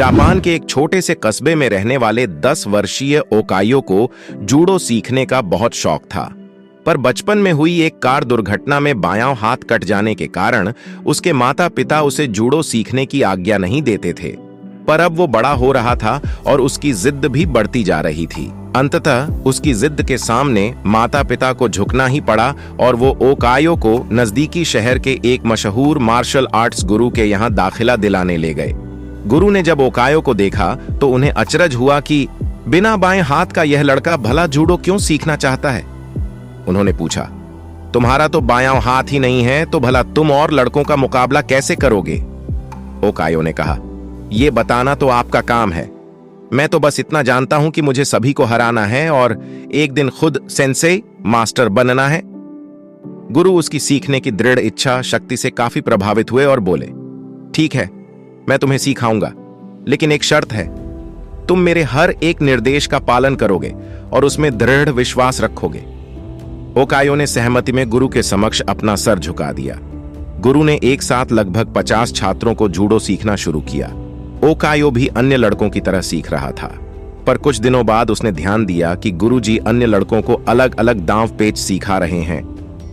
Japan के एक छोटे से कस्बे में रहने वाले 10 वर्षीय ओकायो को जूडो सीखने का बहुत शौक था, पर बचपन में हुई एक कार दुर्घटना में बायां हाथ कट जाने के कारण उसके माता पिता उसे जूडो सीखने की आज्ञा नहीं देते थे। पर अब वो बड़ा हो रहा था और उसकी जिद भी बढ़ती जा रही थी। अंततः उसकी जिद के सामने माता पिता को झुकना ही पड़ा और वो ओकायो को नजदीकी शहर के एक मशहूर मार्शल आर्ट्स गुरु के यहाँ दाखिला दिलाने ले गए। गुरु ने जब ओकायो को देखा तो उन्हें अचरज हुआ कि बिना बाएं हाथ का यह लड़का भला जूडो क्यों सीखना चाहता है। उन्होंने पूछा, तुम्हारा तो बायां हाथ ही नहीं है, तो भला तुम और लड़कों का मुकाबला कैसे करोगे? ओकायो ने कहा, यह बताना तो आपका काम है। मैं तो बस इतना जानता हूं कि मुझे सभी को हराना है और एक दिन खुद सेंसेई मास्टर बनना है। गुरु उसकी सीखने की दृढ़ इच्छा शक्ति से काफी प्रभावित हुए और बोले, ठीक है, मैं तुम्हें सिखाऊंगा, लेकिन एक शर्त है, तुम मेरे हर एक निर्देश का पालन करोगे और उसमें दृढ़ विश्वास रखोगे। ओकायो ने सहमति में गुरु के समक्ष अपना सर झुका दिया। गुरु ने एक साथ लगभग 50 छात्रों को जूडो सीखना शुरू किया। ओकायो भी अन्य लड़कों की तरह सीख रहा था, पर कुछ दिनों बाद उसने ध्यान दिया कि गुरुजी अन्य लड़कों को अलग अलग दांव पेच सिखा रहे हैं,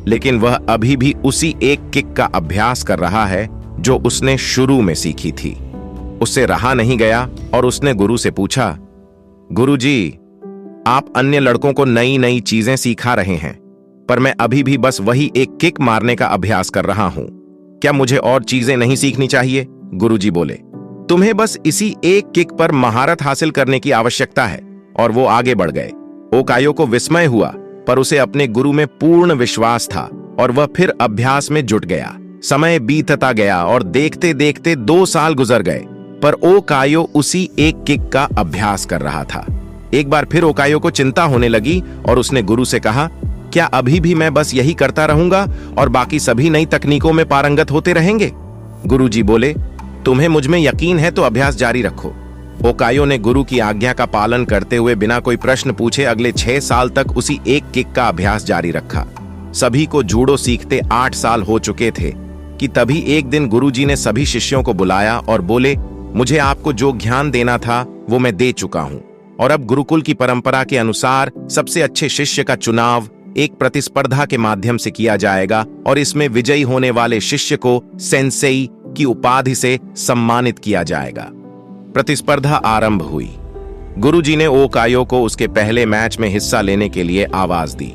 लेकिन वह अभी भी उसी एक किक का अभ्यास कर रहा है जो उसने शुरू में सीखी थी। उससे रहा नहीं गया और उसने गुरु से पूछा, गुरुजी, आप अन्य लड़कों को नई नई चीजें सिखा रहे हैं, पर मैं अभी भी बस वही एक किक मारने का अभ्यास कर रहा हूं। क्या मुझे और चीजें नहीं सीखनी चाहिए? गुरुजी बोले, तुम्हें बस इसी एक किक पर महारत हासिल करने की आवश्यकता है। और वो आगे बढ़ गए। ओकायो को विस्मय हुआ, पर उसे अपने गुरु में पूर्ण विश्वास था और वह फिर अभ्यास में जुट गया। समय बीतता गया और देखते देखते 2 साल गुजर गए, पर ओकायो उसी एक किक का अभ्यास कर रहा था। एक बार फिर ओकायो को चिंता होने लगी और उसने गुरु से कहा, क्या अभी भी मैं बस यही करता रहूंगा और बाकी सभी नई तकनीकों में पारंगत होते रहेंगे? गुरुजी बोले, तुम्हें मुझ में यकीन है तो अभ्यास जारी रखो। ओकायो ने गुरु की आज्ञा का पालन करते हुए बिना कोई प्रश्न पूछे अगले 6 साल तक उसी एक किक का अभ्यास जारी रखा। सभी को जूडो सीखते 8 साल हो चुके थे कि तभी एक दिन गुरुजी ने सभी शिष्यों को बुलाया और बोले, मुझे आपको जो ज्ञान देना था वो मैं दे चुका हूं और अब गुरुकुल की परंपरा के अनुसार सबसे अच्छे शिष्य का चुनाव एक प्रतिस्पर्धा के माध्यम से किया जाएगा और इसमें विजयी होने वाले शिष्य को सेंसेई की उपाधि से सम्मानित किया जाएगा। प्रतिस्पर्धा आरंभ हुई। गुरुजी ने ओकायो को उसके पहले मैच में हिस्सा लेने के लिए आवाज दी।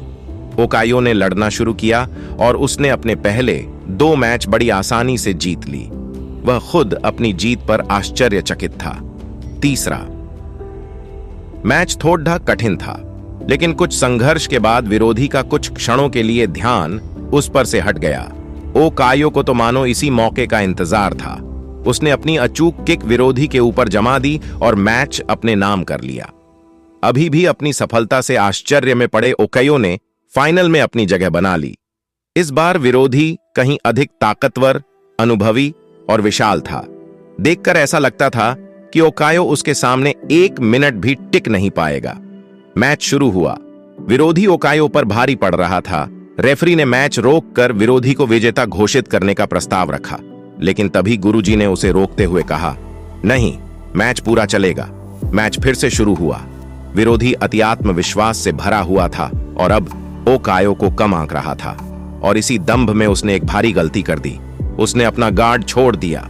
ओकायो ने लड़ना शुरू किया और उसने अपने पहले 2 मैच बड़ी आसानी से जीत ली। वह खुद अपनी जीत पर आश्चर्यचकित था। तीसरा मैच थोड़ा कठिन था, लेकिन कुछ संघर्ष के बाद विरोधी का कुछ क्षणों के लिए ध्यान उस पर से हट गया। ओकायो को तो मानो इसी मौके का इंतजार था। उसने अपनी अचूक किक विरोधी के ऊपर जमा दी और मैच अपने नाम कर लिया। अभी भी अपनी सफलता से आश्चर्य में पड़े ओकायो ने फाइनल में अपनी जगह बना ली। इस बार विरोधी कहीं अधिक ताकतवर, अनुभवी और विशाल था। देखकर ऐसा लगता था कि ओकायो उसके सामने 1 मिनट भी टिक नहीं पाएगा। मैच शुरू हुआ। विरोधी ओकायो पर भारी पड़ रहा था। रेफरी ने मैच रोककर विरोधी को विजेता घोषित करने का प्रस्ताव रखा, लेकिन तभी गुरुजी ने उसे रोकते हुए कहा, नहीं, मैच पूरा चलेगा। मैच फिर से शुरू हुआ। विरोधी अति आत्मविश्वास से भरा हुआ था और अब ओकायो को कम आंक रहा था और इसी दंभ में उसने एक भारी गलती कर दी। उसने अपना गार्ड छोड़ दिया।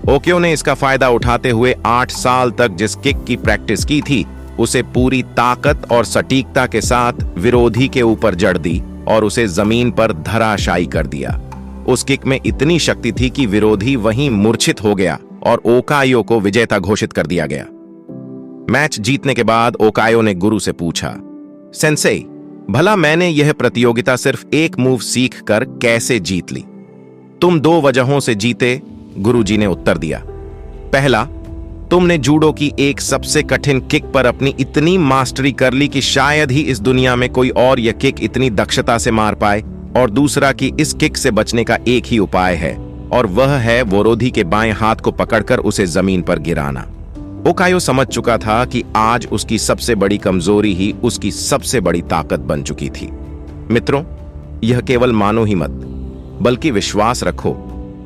ओकायो ने इसका फायदा उठाते हुए 8 साल तक जिस किक की प्रैक्टिस की थी उसे पूरी ताकत और सटीकता के साथ विरोधी के ऊपर जड़ दी और उसे जमीन पर धराशायी कर दिया। उस किक में इतनी शक्ति थी कि विरोधी वहीं मूर्छित हो गया और ओकायो को विजेता घोषित कर दिया गया। मैच जीतने के बाद ओकायो ने गुरु से पूछा, सेंसेई, भला मैंने यह प्रतियोगिता सिर्फ एक मूव सीख कर कैसे जीत ली? तुम 2 वजहों से जीते, गुरुजी ने उत्तर दिया। पहला, तुमने जूडो की एक सबसे कठिन किक पर अपनी इतनी मास्टरी कर ली कि शायद ही इस दुनिया में कोई और यह किक इतनी दक्षता से मार पाए। और दूसरा कि इस किक से बचने का एक ही उपाय है और वह है विरोधी के बाएं हाथ को पकड़कर उसे जमीन पर गिराना। ओकायो समझ चुका था कि आज उसकी सबसे बड़ी कमजोरी ही उसकी सबसे बड़ी ताकत बन चुकी थी। मित्रों, यह केवल मानो ही मत, बल्कि विश्वास रखो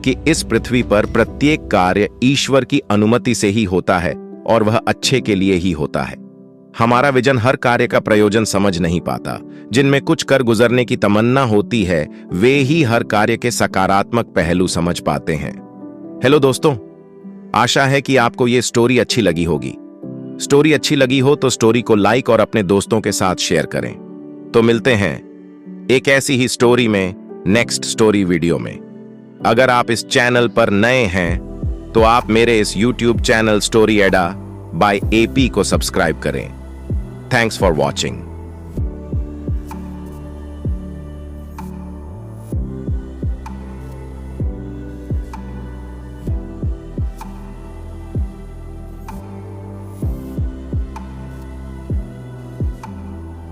कि इस पृथ्वी पर प्रत्येक कार्य ईश्वर की अनुमति से ही होता है और वह अच्छे के लिए ही होता है। हमारा विजन हर कार्य का प्रयोजन समझ नहीं पाता। जिनमें कुछ कर गुजरने की तमन्ना होती है वे ही हर कार्य के सकारात्मक पहलू समझ पाते हैं। हेलो दोस्तों, आशा है कि आपको ये स्टोरी अच्छी लगी होगी। स्टोरी अच्छी लगी हो तो स्टोरी को लाइक और अपने दोस्तों के साथ शेयर करें। तो मिलते हैं एक ऐसी ही स्टोरी में नेक्स्ट स्टोरी वीडियो में। अगर आप इस चैनल पर नए हैं तो आप मेरे इस YouTube चैनल स्टोरी एडा बाय AP को सब्सक्राइब करें। Thanks for watching.